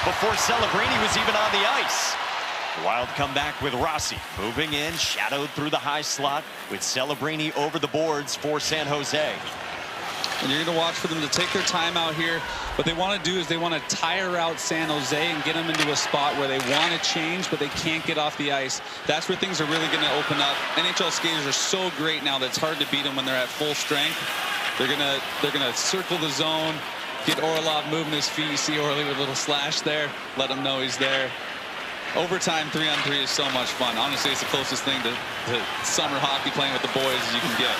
before Celebrini was even on the ice. Wild comeback with Rossi moving in, shadowed through the high slot with Celebrini over the boards for San Jose. And you're going to watch for them to take their time out here. What they want to do is they want to tire out San Jose and get them into a spot where they want to change, but they can't get off the ice. That's where things are really going to open up. NHL skaters are so great now that it's hard to beat them when they're at full strength. They're gonna circle the zone, get Orlov moving his feet. You see Orly with a little slash there. Let him know he's there. Overtime 3-on-3 is so much fun. Honestly, it's the closest thing to summer hockey playing with the boys as you can get.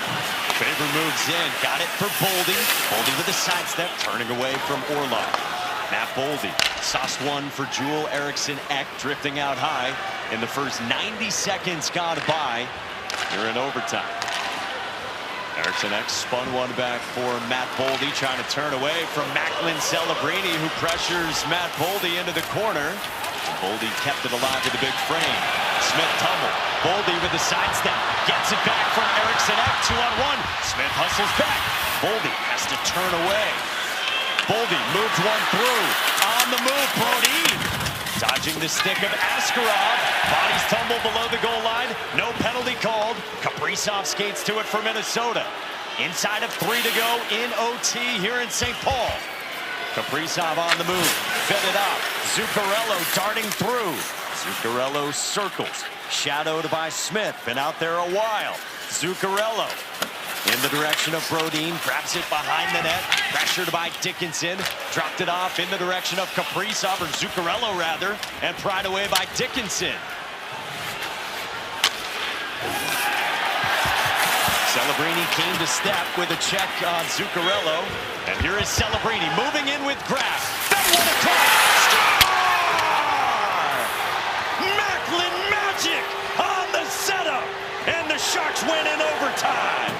Faber moves in, got it for Boldy. Boldy with a sidestep, turning away from Orlov. Matt Boldy, sauced one for Joel Eriksson Ek, drifting out high. In the first 90 seconds gone by, you're in overtime. Eriksson Ek spun one back for Matt Boldy, trying to turn away from Macklin Celebrini, who pressures Matt Boldy into the corner. Boldy kept it alive with a big frame. Smith tumbled. Boldy with the sidestep. Gets it back from Eriksson Ek. 2-on-1. Smith hustles back. Boldy has to turn away. Boldy moves one through. On the move, Brodin. Dodging the stick of Askarov. Bodies tumble below the goal line. No penalty called. Kaprizov skates to it for Minnesota. Inside of 3 to go in OT here in St. Paul. Kaprizov on the move. Fed it up. Zuccarello darting through. Zuccarello circles. Shadowed by Smith. Been out there a while. Zuccarello in the direction of Brodin. Grabs it behind the net. Pressured by Dickinson. Dropped it off in the direction of Kaprizov, or Zuccarello rather, and pried away by Dickinson. Celebrini came to step with a check on Zuccarello. And here is Celebrini moving in with Graf. That one across. Score! Macklin Magic on the setup. And the Sharks win in overtime.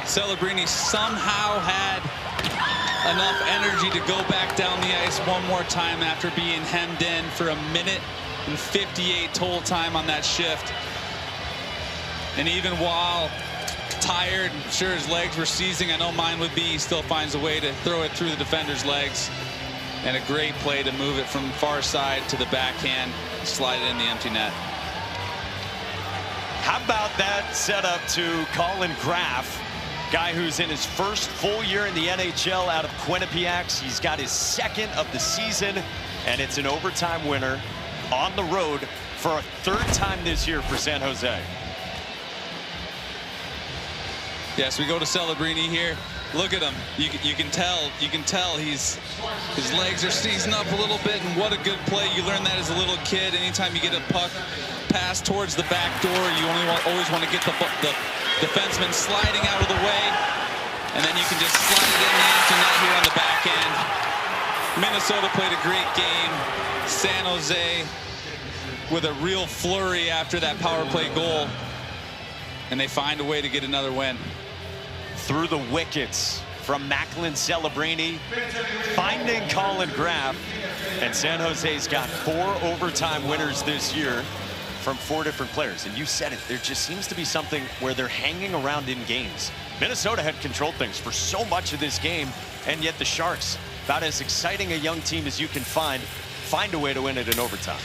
Celebrini somehow had enough energy to go back down the ice one more time after being hemmed in for 1:58 total time on that shift. And even while tired, I'm sure his legs were seizing, I know mine would be, he still finds a way to throw it through the defender's legs. And a great play to move it from far side to the backhand, slide it in the empty net. How about that setup to Colin Graf? Guy who's in his first full year in the NHL out of Quinnipiac. He's got his second of the season, and it's an overtime winner on the road for a third time this year for San Jose. Yes, we go to Celebrini here. Look at him. You can tell his legs are seizing up a little bit, and what a good play. You learn that as a little kid. Anytime you get a puck pass towards the back door, you always want to get the defenseman sliding out of the way, and then you can just slide it in the empty net here on the back end. Minnesota played a great game. San Jose with a real flurry after that power play goal, and they find a way to get another win. Through the wickets from Macklin Celebrini, finding Colin Graf, and San Jose's got 4 overtime winners this year from 4 different players. And you said it, there just seems to be something where they're hanging around in games. Minnesota had controlled things for so much of this game, and yet the Sharks, about as exciting a young team as you can find a way to win it in overtime.